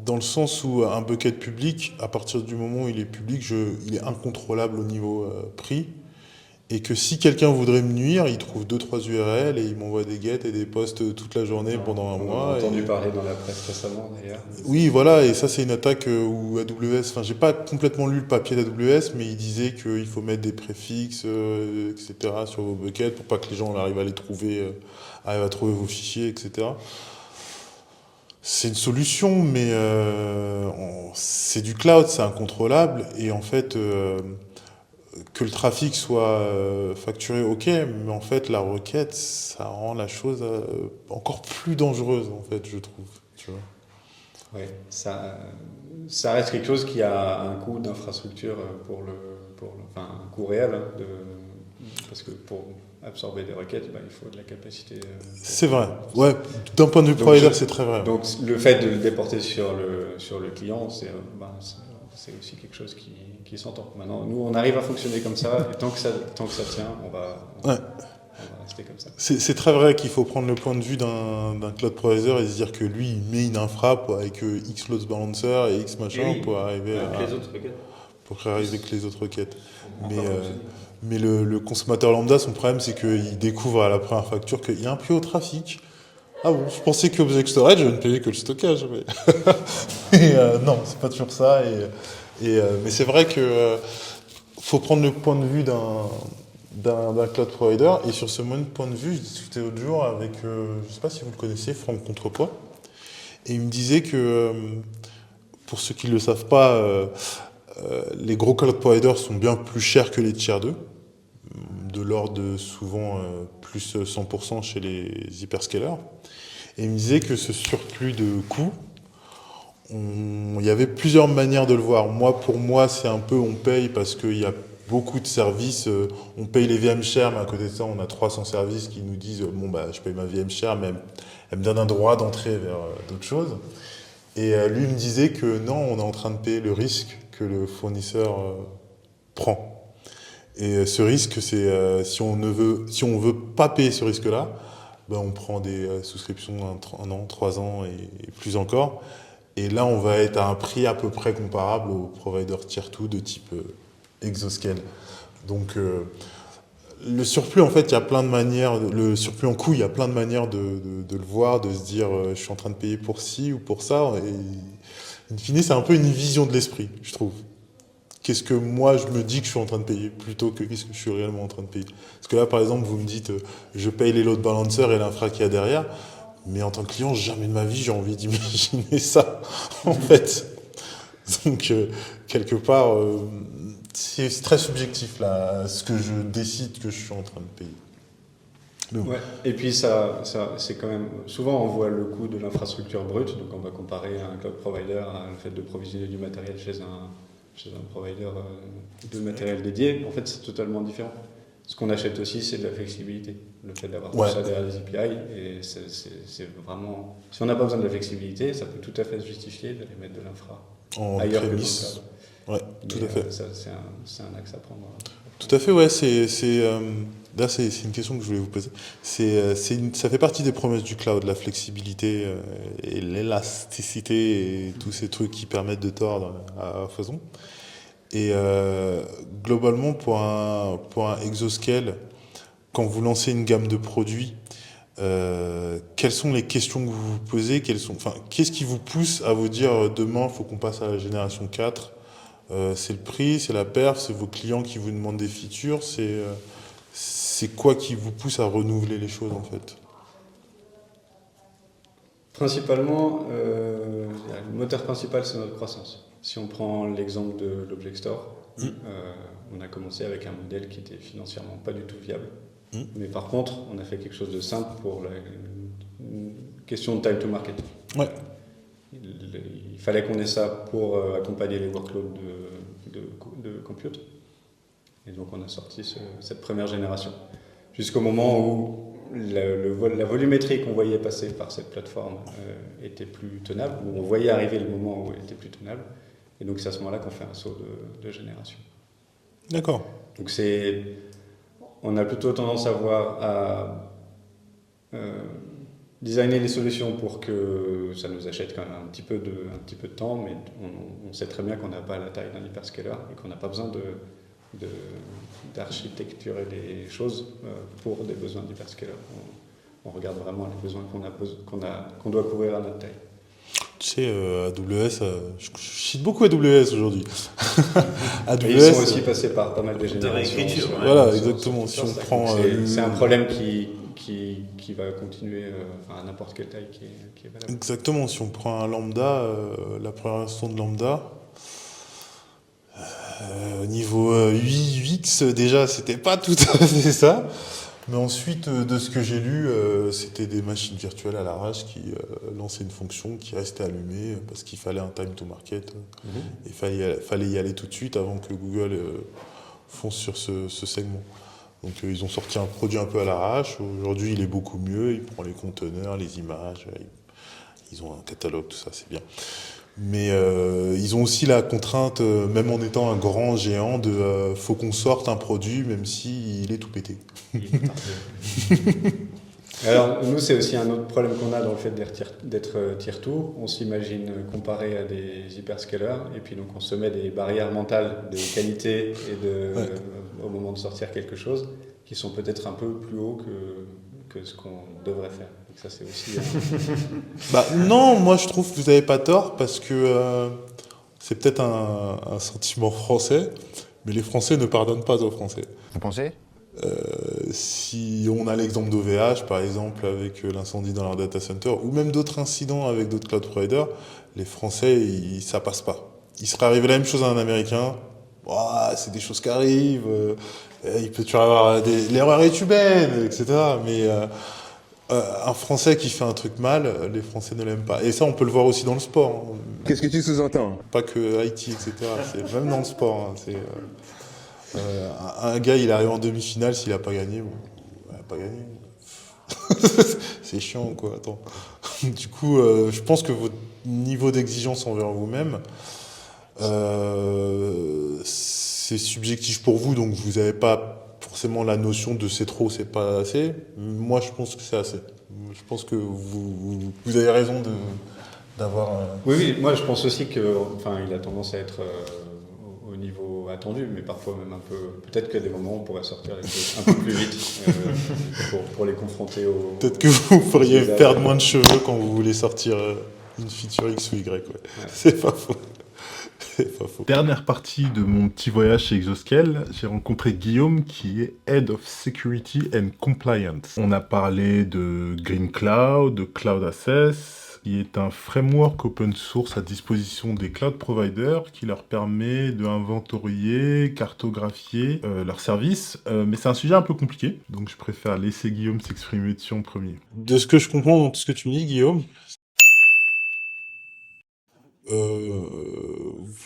Dans le sens où un bucket public, à partir du moment où il est public, il est incontrôlable au niveau prix. et que si quelqu'un voudrait me nuire, il trouve 2-3 URL et il m'envoie des get et des posts toute la journée pendant un On mois. a entendu et- parler dans la presse récemment d'ailleurs. Oui, voilà, et ça c'est une attaque où AWS, enfin j'ai pas complètement lu le papier d'AWS, mais il disait qu'il faut mettre des préfixes, etc. sur vos buckets pour pas que les gens arrivent à les trouver, arrivent à trouver vos fichiers, etc. C'est une solution, mais c'est du cloud, c'est incontrôlable, et en fait, que le trafic soit facturé, ok, mais en fait la requête, ça rend la chose encore plus dangereuse, en fait, je trouve. Tu vois. Ouais, ça reste quelque chose qui a un coût d'infrastructure enfin, un coût réel, hein, parce que pour absorber des requêtes, il faut de la capacité. C'est vrai. Ouais, d'un point de vue provider, c'est très vrai. Donc le fait de le déporter sur le client, c'est aussi quelque chose qui s'entend. Maintenant, nous, on arrive à fonctionner comme ça, et tant que ça tient, on va rester comme ça. C'est très vrai qu'il faut prendre le point de vue d'un cloud provider et se dire que lui, il met une infra avec X load balancer et X machin Et oui, pour arriver avec les autres requêtes. pour arriver avec les autres requêtes. On Mais, va pas fonctionner. mais le consommateur lambda, son problème, c'est qu'il découvre à la première facture qu'il y a un plus haut trafic. Ah bon, je pensais que Object Storage, je ne payais que le stockage. Mais, non, c'est pas toujours ça. Mais c'est vrai que faut prendre le point de vue d'un cloud provider. Et sur ce même point de vue, je discutais l'autre jour avec, je ne sais pas si vous le connaissez, Franck Contrepoids. Et il me disait que, pour ceux qui ne le savent pas, les gros cloud providers sont bien plus chers que les tiers 2, de l'ordre de souvent plus 100% chez les hyperscalers. Et il me disait que ce surplus de coûts, il y avait plusieurs manières de le voir. Pour moi, c'est un peu on paye parce qu'il y a beaucoup de services. On paye les VM share, mais à côté de ça, on a 300 services qui nous disent je paye ma VM share, mais elle me donne un droit d'entrée vers d'autres choses. Et lui me disait que non, on est en train de payer le risque que le fournisseur prend. Et ce risque, c'est si on veut pas payer ce risque-là, on prend des souscriptions un an, 3 ans et plus encore. Et là, on va être à un prix à peu près comparable aux providers tier 2 de type Exoscale. Donc, le surplus, en fait, il y a plein de manières. Le surplus en coût, il y a plein de manières de le voir, de se dire, je suis en train de payer pour ci ou pour ça. Et in fine, c'est un peu une vision de l'esprit, je trouve. Qu'est-ce que moi, je me dis que je suis en train de payer, plutôt que qu'est-ce que je suis réellement en train de payer. Parce que là, par exemple, vous me dites, je paye les load balancers et l'infra qu'il y a derrière. Mais en tant que client, jamais de ma vie, j'ai envie d'imaginer ça, en fait. Donc, quelque part, c'est très subjectif, là, ce que je décide que je suis en train de payer. Donc, Ouais. Et puis ça c'est quand même... Souvent, on voit le coût de l'infrastructure brute, donc on va comparer un cloud provider à le fait de provisionner du matériel chez un provider de matériel dédié. En fait, c'est totalement différent. Ce qu'on achète aussi, c'est de la flexibilité. Le fait d'avoir tout ça derrière les API. Et c'est vraiment... Si on n'a pas besoin de la flexibilité, ça peut tout à fait se justifier d'aller mettre de l'infra en ailleurs prémisse. que dans le Ouais, cloud. tout Mais, à fait. Ça, c'est un axe à prendre. Tout à fait, ouais. Là, c'est une question que je voulais vous poser. Ça fait partie des promesses du cloud, la flexibilité et l'élasticité et tous ces trucs qui permettent de tordre à foison. Et globalement, pour un Exoscale, quand vous lancez une gamme de produits, quelles sont les questions que vous vous posez? Qu'est-ce qui vous pousse à vous dire demain, il faut qu'on passe à la génération 4? C'est le prix, c'est la perf, c'est vos clients qui vous demandent des features, c'est quoi qui vous pousse à renouveler les choses en fait? Principalement, le moteur principal, c'est notre croissance. Si on prend l'exemple de l'Object Store, on a commencé avec un modèle qui était financièrement pas du tout viable. Mais par contre, on a fait quelque chose de simple pour la question de time to market. Ouais. Il fallait qu'on ait ça pour accompagner les workloads de compute. Et donc on a sorti cette première génération. Jusqu'au moment où la volumétrie qu'on voyait passer par cette plateforme était plus tenable, où on voyait arriver le moment où elle était plus tenable. Et donc c'est à ce moment-là qu'on fait un saut de génération. D'accord. Donc on a plutôt tendance à designer les solutions pour que ça nous achète quand même un petit peu de temps, mais on sait très bien qu'on n'a pas la taille d'un hyperscaler et qu'on n'a pas besoin d'architecturer les choses pour des besoins d'hyperscaler. On regarde vraiment les besoins qu'on doit couvrir à notre taille. Tu sais, AWS, je cite beaucoup AWS aujourd'hui. Et ils sont aussi passés par pas mal de générations. réécriture, ouais. Voilà, exactement. Si on prend, c'est un problème qui va continuer à n'importe quelle taille qui est valable. Exactement, si on prend un lambda, la première version de lambda, au niveau UX, déjà, c'était pas tout à fait ça. Mais ensuite, de ce que j'ai lu, c'était des machines virtuelles à l'arrache qui lançaient une fonction qui restait allumée parce qu'il fallait un time to market. Il fallait y aller tout de suite avant que Google fonce sur ce segment. Donc ils ont sorti un produit un peu à l'arrache. Aujourd'hui, il est beaucoup mieux. Il prend les conteneurs, les images. Ils ont un catalogue, tout ça, c'est bien. Mais ils ont aussi la contrainte, même en étant un grand géant, de faut qu'on sorte un produit même si il est tout pété. Alors nous, c'est aussi un autre problème qu'on a dans le fait d'être tier 2. On s'imagine comparé à des hyperscalers et puis donc on se met des barrières mentales de qualité et au moment de sortir quelque chose qui sont peut-être un peu plus hauts que ce qu'on devrait faire. Donc ça, c'est aussi... Bah non, moi je trouve que vous n'avez pas tort parce que c'est peut-être un sentiment français, mais les Français ne pardonnent pas aux Français. Vous pensez? Si on a l'exemple d'OVH, par exemple, avec l'incendie dans leur data center, ou même d'autres incidents avec d'autres cloud providers, les Français, ça passe pas. Il serait arrivé la même chose à un Américain. Ouah, c'est des choses qui arrivent. Il peut toujours avoir l'erreur est humaine, etc. Mais un Français qui fait un truc mal, les Français ne l'aiment pas. Et ça, on peut le voir aussi dans le sport. Hein. Qu'est-ce que tu sous-entends? Pas que IT, etc. C'est même dans le sport. Hein. C'est un gars, il arrive en demi-finale, s'il a pas gagné, bon, il a pas gagné. C'est chiant, quoi. Attends. Du coup, je pense que votre niveau d'exigence envers vous-même, c'est subjectif pour vous, donc vous n'avez pas forcément la notion de c'est trop, c'est pas assez. Moi, je pense que c'est assez. Je pense que vous avez raison d'avoir... Oui, moi je pense aussi il a tendance à être au niveau attendu, mais parfois même un peu... Peut-être qu'à des moments, on pourrait sortir les choses un peu plus vite pour les confronter au... Peut-être que vous pourriez perdre moins de cheveux quand vous voulez sortir une feature X ou Y. Ouais. C'est pas faux. Dernière partie de mon petit voyage chez Exoscale, j'ai rencontré Guillaume qui est Head of Security and Compliance. On a parlé de Green Cloud, de Cloud Access, qui est un framework open source à disposition des cloud providers qui leur permet d'inventorier, cartographier leurs services. Mais c'est un sujet un peu compliqué, donc je préfère laisser Guillaume s'exprimer dessus en premier. De ce que je comprends dans tout ce que tu me dis, Guillaume,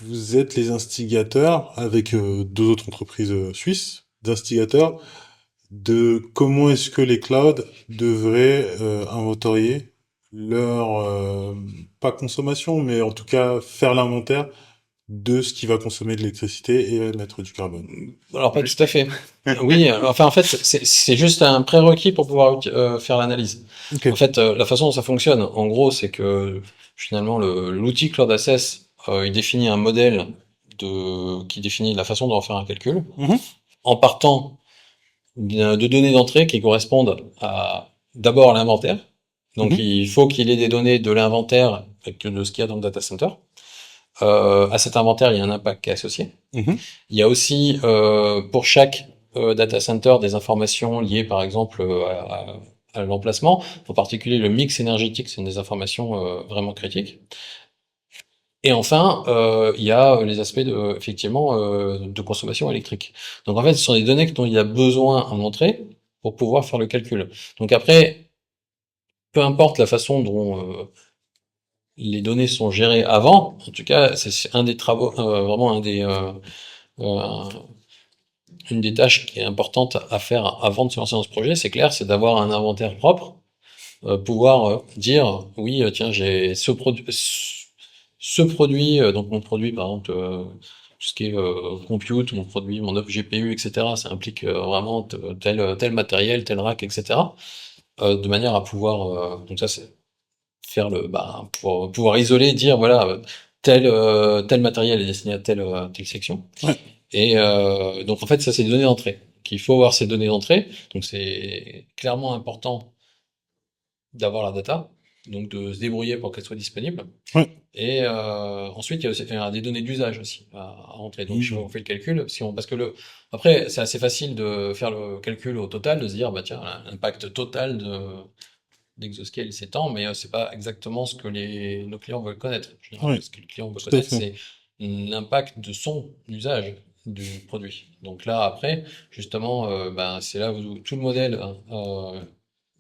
vous êtes les instigateurs, avec deux autres entreprises suisses, d'instigateurs, de comment est-ce que les clouds devraient inventorier leur, pas consommation, mais en tout cas faire l'inventaire de ce qui va consommer de l'électricité et émettre du carbone. Alors pas tout à fait. Oui, enfin en fait c'est juste un prérequis pour pouvoir faire l'analyse. Okay. En fait, la façon dont ça fonctionne, en gros, c'est que finalement l'outil Cloud Access, il définit un modèle qui définit la façon dont on va faire un calcul, en partant de données d'entrée qui correspondent d'abord à l'inventaire. Donc il faut qu'il ait des données de l'inventaire et de ce qu'il y a dans le data center. À cet inventaire, il y a un impact qui est associé. Il y a aussi pour chaque data center des informations liées par exemple à l'emplacement, en particulier le mix énergétique, c'est une des informations vraiment critiques. Et enfin, il y a les aspects de consommation électrique. Donc en fait, ce sont des données dont il y a besoin en entrée pour pouvoir faire le calcul. Donc après, peu importe la façon dont les données sont gérées avant, en tout cas, c'est un des travaux, vraiment une des tâches qui est importante à faire avant de se lancer dans ce projet, c'est clair, c'est d'avoir un inventaire propre, pouvoir dire, oui, tiens, j'ai ce produit, donc mon produit, par exemple, tout ce qui est compute, mon produit, mon GPU, etc., ça implique vraiment tel matériel, tel rack, etc., de manière à pouvoir, donc ça c'est faire pour pouvoir isoler, dire voilà tel matériel est destiné à telle section. Ouais. Et donc en fait, ça c'est des données d'entrée. Il faut avoir ces données d'entrée. Donc c'est clairement important d'avoir la data, donc de se débrouiller pour qu'elle soit disponible. Ouais. Et ensuite, il y a aussi des données d'usage aussi à rentrer. Donc, si on fait le calcul, parce que après, c'est assez facile de faire le calcul au total, de se dire, bah tiens, l'impact total d'Exoscale c'est tant, mais c'est pas exactement ce que nos clients veulent connaître. En général, Ouais, ce que le client veut tout à connaître, fait. c'est l'impact de son usage du produit. Donc là, après, justement, ben, c'est là où tout le modèle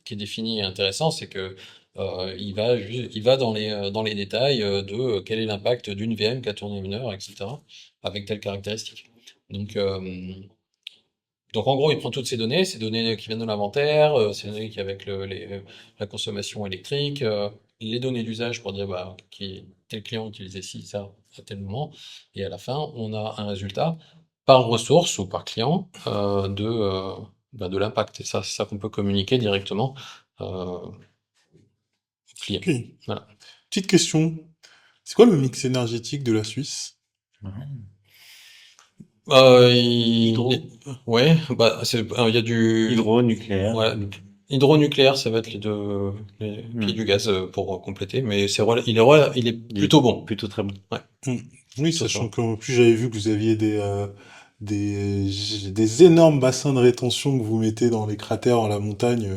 qui est défini est intéressant, c'est que il va dans les détails de quel est l'impact d'une VM qui a tourné 1 heure, etc., avec telle caractéristique. Donc, donc en gros, il prend toutes ces données qui viennent de l'inventaire, ces données qui avec la consommation électrique, les données d'usage pour dire bah, tel client utilisait ci, ça à tel moment, et à la fin, on a un résultat par ressource ou par client bah, de l'impact. Et ça, c'est ça qu'on peut communiquer directement au client. Ok. Voilà. Petite question. C'est quoi le mix énergétique de la Suisse? Hydro. Ouais, bah, il y a du Hydro-nucléaire. ouais, hydronucléaire, ça va être les pieds du gaz pour compléter, mais il est plutôt bon. Plutôt très bon. Ouais. Oui, C'est sachant ça. qu'en plus j'avais vu que vous aviez des énormes bassins de rétention que vous mettez dans les cratères dans la montagne.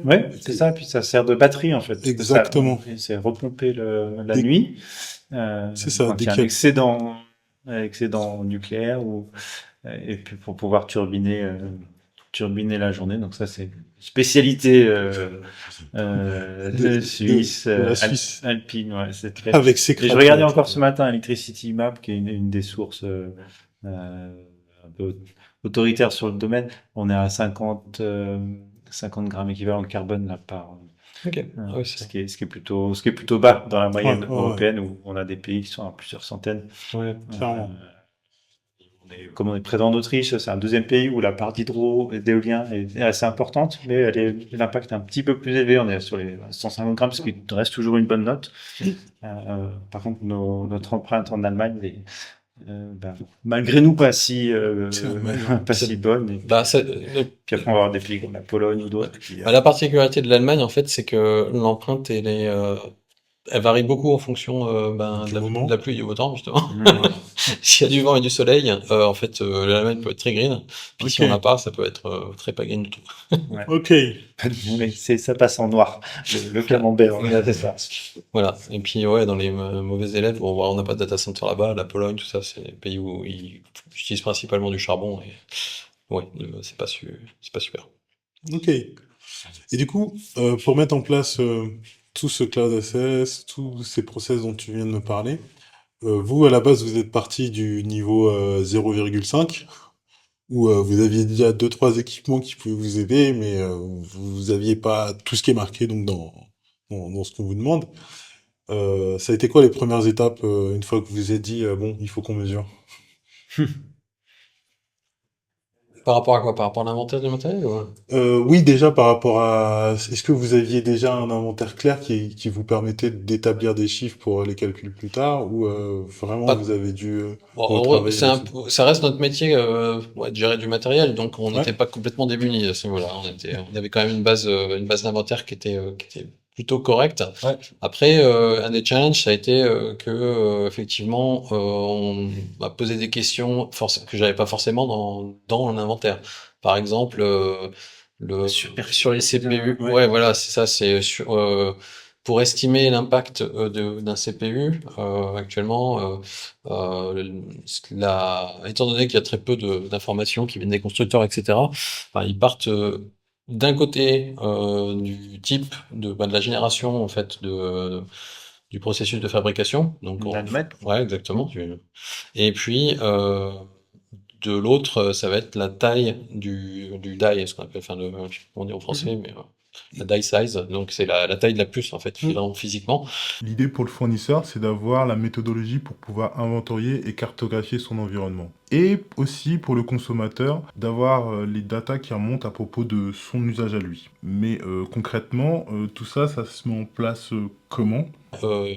Ouais, c'est ça. Puis ça sert de batterie en fait. C'est ça. Exactement. Et c'est repomper la Dès- nuit. C'est ça, Quand dès il y a qu'il un excédent nucléaire et puis pour pouvoir turbiner la journée. Donc ça c'est spécialité suisse, de la Suisse. alpine. Ouais, c'est clair. Avec ses Et je cratères. regardais encore ce matin Electricity Map, qui est une des sources un peu autoritaires sur le domaine. On est à 50 grammes équivalent de carbone là par Ok. Ah ouais, ce qui est plutôt bas dans la moyenne Ouais, ouais, européenne, où on a des pays qui sont à plusieurs centaines. Ouais, clairement. Comme on est présent en Autriche, c'est un deuxième pays où la part d'hydro et d'éolien est assez importante, mais l'impact est un petit peu plus élevé. On est sur les 150 grammes, ce qui reste toujours une bonne note. Par contre, notre empreinte en Allemagne est, malgré nous, pas si bonne. Et Bah, puis après, on va avoir des pays comme la Pologne ou d'autres. bah, la particularité de l'Allemagne, en fait, c'est que l'empreinte, elle varie beaucoup en fonction ben, Du moment. de la pluie et du beau temps, justement. S'il y a du vent et du soleil, en fait, l'Allemagne peut être très green. Puis si Ok. on n'a pas, ça peut être très pas green du tout. Ok. Mais ça passe en noir, le camembert. C'est ça. Voilà. Et puis, ouais, dans les mauvais élèves, on n'a pas de data center là-bas. La Pologne, tout ça, c'est des pays où ils utilisent principalement du charbon. Et ouais, c'est pas super. Ok. Et du coup, pour mettre en place tout ce cloud access, tous ces process dont tu viens de me parler, vous, à la base, vous êtes parti du niveau 0,5, où vous aviez déjà 2-3 équipements qui pouvaient vous aider, mais vous aviez pas tout ce qui est marqué donc dans ce qu'on vous demande. Ça a été quoi les premières étapes une fois que vous vous êtes dit, bon, il faut qu'on mesure? Par rapport à quoi? Par rapport à l'inventaire du matériel ou... Oui, déjà par rapport à... Est-ce que vous aviez déjà un inventaire clair qui vous permettait d'établir des chiffres pour les calculs plus tard, ou vraiment Pas- vous avez dû Bon, en gros, retravailler là-dessus? ça reste notre métier ouais, de gérer du matériel, donc on Ouais. n'était pas complètement démunis à ce niveau-là. On avait quand même une base d'inventaire qui était plutôt correcte. Ouais. Après, un des challenges, ça a été effectivement, on m'a posé des questions que j'avais pas forcément dans l'inventaire. Par exemple, sur les CPU. Ouais. Ouais, voilà, c'est ça. C'est pour estimer l'impact d'un CPU actuellement. Étant donné qu'il y a très peu d'informations qui viennent des constructeurs, etc., enfin, ils partent d'un côté du type de la génération en fait du processus de fabrication. Donc, Nanomètre. ouais, exactement. Et puis de l'autre, ça va être la taille du die, ce qu'on appelle, enfin, je sais pas comment on dit en français, mais la die size. Donc, c'est la taille de la puce en fait, vraiment physiquement. L'idée pour le fournisseur, c'est d'avoir la méthodologie pour pouvoir inventorier et cartographier son environnement. et aussi pour le consommateur d'avoir les datas qui remontent à propos de son usage à lui. Mais concrètement, tout ça, ça se met en place comment? Euh,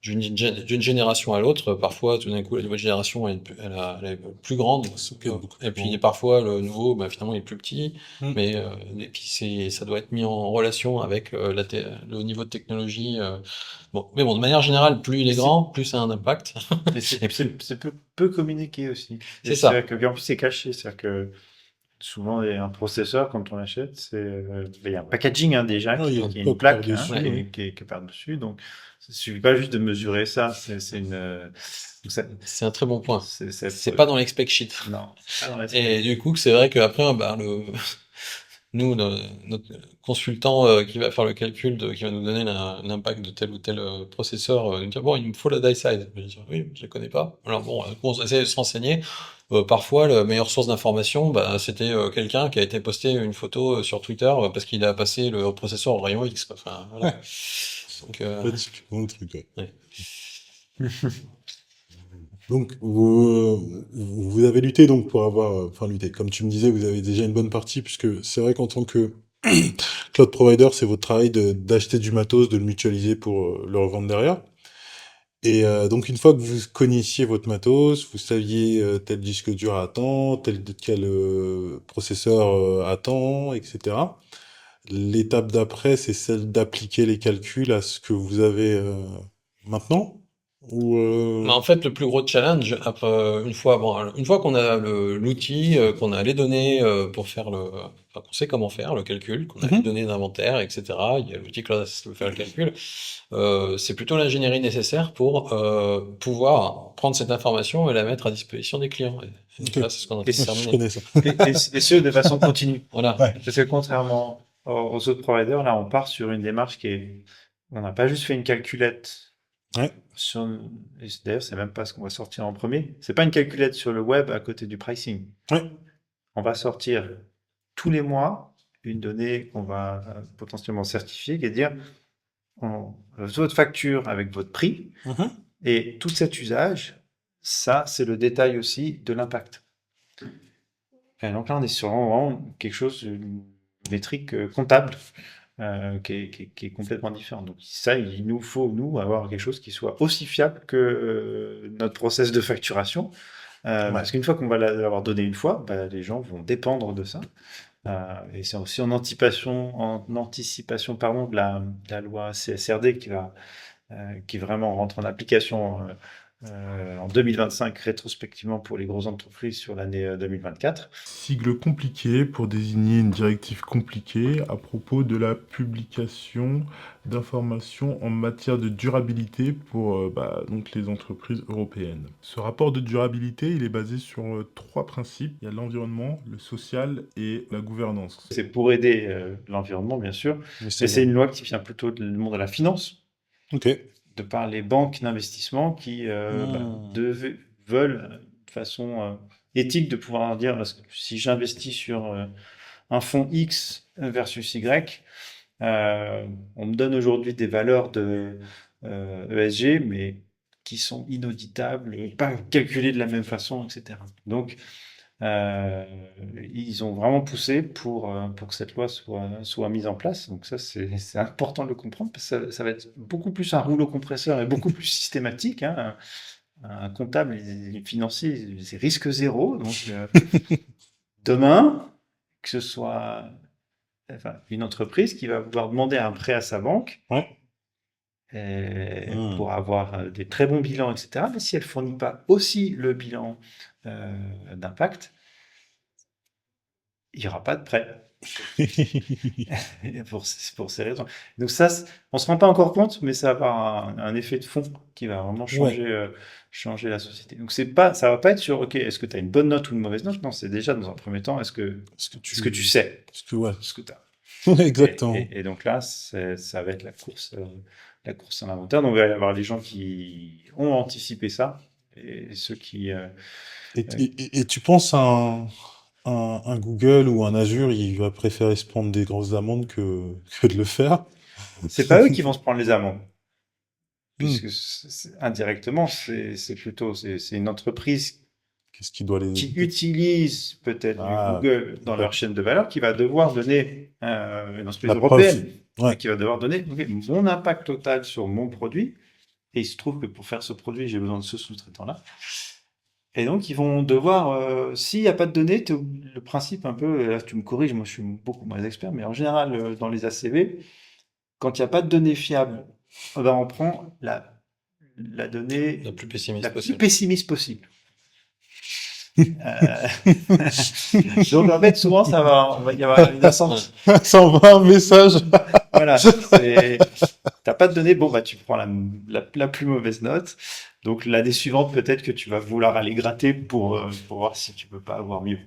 d'une génération à l'autre, parfois tout d'un coup la nouvelle génération elle est plus grande, et puis parfois le nouveau finalement il est plus petit, mais et puis ça doit être mis en relation avec le niveau de technologie. Bon, mais bon, de manière générale, plus il est grand, plus ça a un impact. Mais c'est peu communiqué aussi. C'est ça. C'est-à-dire que, en plus, c'est caché. C'est-à-dire que souvent, un processeur, quand on l'achète, il y a un packaging déjà, Ouais, il y a qui est une une plaque par-dessus, qui est par-dessus. Donc, il ne suffit pas juste de mesurer ça. Donc C'est un très bon point. c'est C'est pas dans l'expec sheet. Non. Et du coup, c'est vrai qu'après, nous, notre consultant qui va faire le calcul, qui va nous donner l'impact de tel ou tel processeur, nous dit bon, il me faut la die size. Je dis oui, je la connais pas. Alors bon, on essaie de se renseigner. Parfois, la meilleure source d'information, c'était quelqu'un qui a été posté une photo sur Twitter parce qu'il a passé le processeur au rayon X, quoi. Enfin, voilà. Donc, Là, typiquement le truc, ouais. ouais. Donc, vous avez lutté donc pour avoir, enfin lutté, comme tu me disais, vous avez déjà une bonne partie, puisque c'est vrai qu'en tant que cloud provider, c'est votre travail d'acheter du matos, de le mutualiser pour le revendre derrière. Et donc, une fois que vous connaissiez votre matos, vous saviez tel disque dur attend, quel processeur attend, etc. L'étape d'après, c'est celle d'appliquer les calculs à ce que vous avez maintenant? Ou En fait, le plus gros challenge, après, une fois qu'on a l'outil, qu'on a les données pour faire qu'on sait comment faire le calcul, qu'on a les données d'inventaire, etc. Il y a l'outil Cloud Assist pour faire le calcul. C'est plutôt l'ingénierie nécessaire pour pouvoir prendre cette information et la mettre à disposition des clients. Et Ok. là, c'est ce qu'on a je terminé. connais ça. Et ce, de façon continue. Voilà. Ouais. Parce que contrairement aux autres providers, là, on part sur une démarche on n'a pas juste fait une calculette. Ouais. Et d'ailleurs, c'est même pas ce qu'on va sortir en premier. C'est pas une calculette sur le web à côté du pricing. Ouais. On va sortir tous les mois une donnée qu'on va potentiellement certifier, qui est de dire votre facture avec votre prix et tout cet usage, ça, c'est le détail aussi de l'impact. Et donc là, on est sur vraiment quelque chose, une métrique comptable. Qui est complètement différent. Donc ça, il nous faut, nous, avoir quelque chose qui soit aussi fiable que notre process de facturation. Parce qu'une fois qu'on va l'avoir donné une fois, les gens vont dépendre de ça. Et c'est aussi en anticipation de la loi CSRD qui vraiment rentre en application en 2025, rétrospectivement pour les grosses entreprises sur l'année 2024. Sigle compliqué pour désigner une directive compliquée à propos de la publication d'informations en matière de durabilité pour donc les entreprises européennes. Ce rapport de durabilité, il est basé sur 3 principes. Il y a l'environnement, le social et la gouvernance. C'est pour aider l'environnement, bien sûr, mais c'est une loi qui vient plutôt du monde de la finance. Ok. De par les banques d'investissement qui veulent, de façon éthique, de pouvoir dire, parce que si j'investis sur un fonds X versus Y, on me donne aujourd'hui des valeurs de ESG, mais qui sont inauditables, pas calculées de la même façon, etc. Donc, ils ont vraiment poussé pour que cette loi soit mise en place. Donc ça, c'est important de le comprendre, parce que ça va être beaucoup plus un rouleau compresseur et beaucoup plus systématique. Hein. Un comptable, les financiers, c'est risque zéro. Donc demain, que ce soit une entreprise qui va vouloir demander un prêt à sa banque, pour avoir des très bons bilans, etc. Mais si elle ne fournit pas aussi le bilan d'impact, il n'y aura pas de prêt. pour ces raisons. Donc ça, on ne se rend pas encore compte, mais ça va avoir un effet de fond qui va vraiment changer la société. Donc ça ne va pas être sur, ok, est-ce que tu as une bonne note ou une mauvaise note? Non, c'est déjà dans un premier temps, est-ce que tu sais ce que tu as? Exactement. Et donc là, ça va être la course à l'inventaire. Donc il va y avoir les gens qui ont anticipé ça et ceux qui... Et tu penses un Google ou un Azure, il va préférer se prendre des grosses amendes que de le faire? C'est pas eux qui vont se prendre les amendes. Puisque indirectement, c'est une entreprise Qu'est-ce qui doit les... qui utilisent peut-être du Ah, Google dans leur chaîne de valeur, qui va devoir donner une entreprise La preuve. européenne, Ouais. qui va devoir donner ok, mon impact total sur mon produit. Et il se trouve que pour faire ce produit, j'ai besoin de ce sous-traitant-là. Et donc, ils vont devoir, s'il n'y a pas de données, le principe un peu, là tu me corriges, moi je suis beaucoup moins expert, mais en général, dans les ACV, quand il n'y a pas de données fiables, on prend la donnée La plus pessimiste la plus possible. pessimiste possible. Donc en fait, souvent, il y avoir une ascension. Ça envoie un message. Voilà, t'as pas de données, bon bah tu prends la plus mauvaise note. Donc l'année suivante, peut-être que tu vas vouloir aller gratter pour voir si tu peux pas avoir mieux.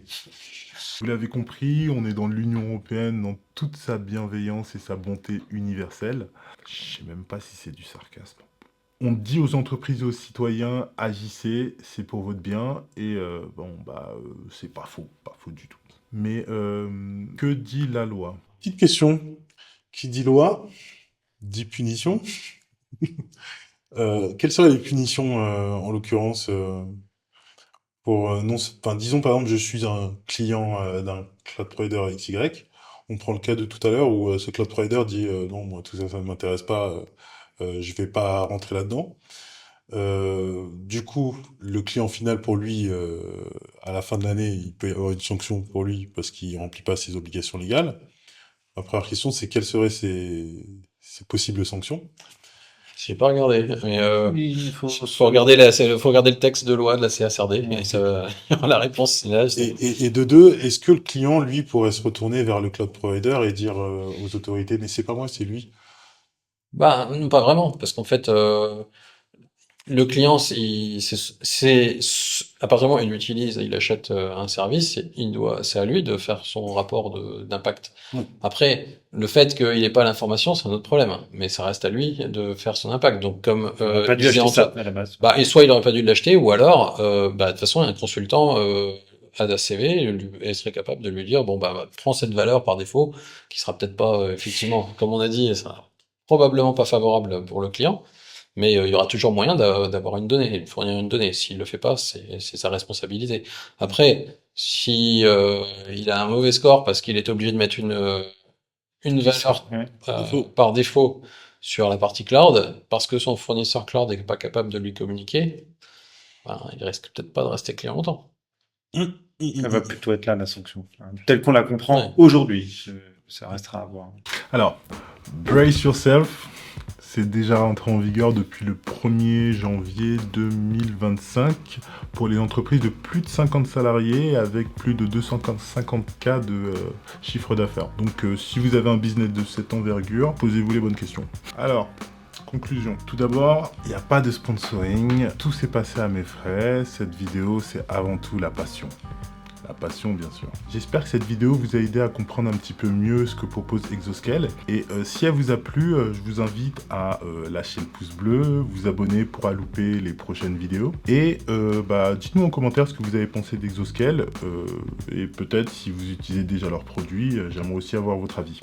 Vous l'avez compris, on est dans l'Union européenne dans toute sa bienveillance et sa bonté universelle. Je sais même pas si c'est du sarcasme. On dit aux entreprises et aux citoyens, agissez, c'est pour votre bien, et c'est pas faux du tout. Mais que dit la loi? Petite question. Qui dit loi, dit punition. Quelles seraient les punitions, en l'occurrence, pour non, enfin, disons par exemple, je suis un client d'un cloud provider XY. On prend le cas de tout à l'heure où ce cloud provider dit non, moi tout ça, ça ne m'intéresse pas, je vais pas rentrer là-dedans. Du coup, le client final pour lui, à la fin de l'année, il peut y avoir une sanction pour lui parce qu'il remplit pas ses obligations légales. Ma première question, c'est quelles seraient ces possibles sanctions? J'ai pas regardé, mais Il faut faut regarder faut regarder le texte de loi de la CSRD, et ça, la réponse c'est là. Et de deux, est-ce que le client, lui, pourrait se retourner vers le cloud provider et dire aux autorités, mais c'est pas moi, c'est lui? Bah, non, pas vraiment, parce qu'en fait, le client, à partir du moment où il utilise, il achète un service, c'est à lui de faire son rapport d'impact. Ouais. Après, le fait qu'il n'ait pas l'information, c'est un autre problème, hein, mais ça reste à lui de faire son impact. Donc, comme On aurait pas dû disait acheter ça Antoine, à la base. bah, et soit il aurait pas dû l'acheter, ou alors, de toute façon, un consultant à la CV serait capable de lui dire, bon, bah, prends cette valeur par défaut, qui sera peut-être pas, effectivement, comme on a dit, ça sera probablement pas favorable pour le client. Mais il y aura toujours moyen d'avoir une donnée, de fournir une donnée. S'il le fait pas, c'est sa responsabilité. Après, si il a un mauvais score parce qu'il est obligé de mettre une valeur Ouais. par défaut sur la partie cloud, parce que son fournisseur cloud est pas capable de lui communiquer, ben, il risque peut-être pas de rester client longtemps. Ça va plutôt être là la sanction, telle qu'on la comprend Ouais. aujourd'hui. Ça restera à voir. Alors, brace yourself, c'est déjà rentré en vigueur depuis le 1er janvier 2025 pour les entreprises de plus de 50 salariés avec plus de 250 cas de chiffre d'affaires. Donc si vous avez un business de cette envergure, posez-vous les bonnes questions. Alors, conclusion. Tout d'abord, il n'y a pas de sponsoring, tout s'est passé à mes frais, cette vidéo c'est avant tout la passion. La passion, bien sûr. J'espère que cette vidéo vous a aidé à comprendre un petit peu mieux ce que propose Exoscale. Et si elle vous a plu, je vous invite à lâcher le pouce bleu, vous abonner pour pas louper les prochaines vidéos. Et dites-nous en commentaire ce que vous avez pensé d'Exoscale. Et peut-être si vous utilisez déjà leurs produits, j'aimerais aussi avoir votre avis.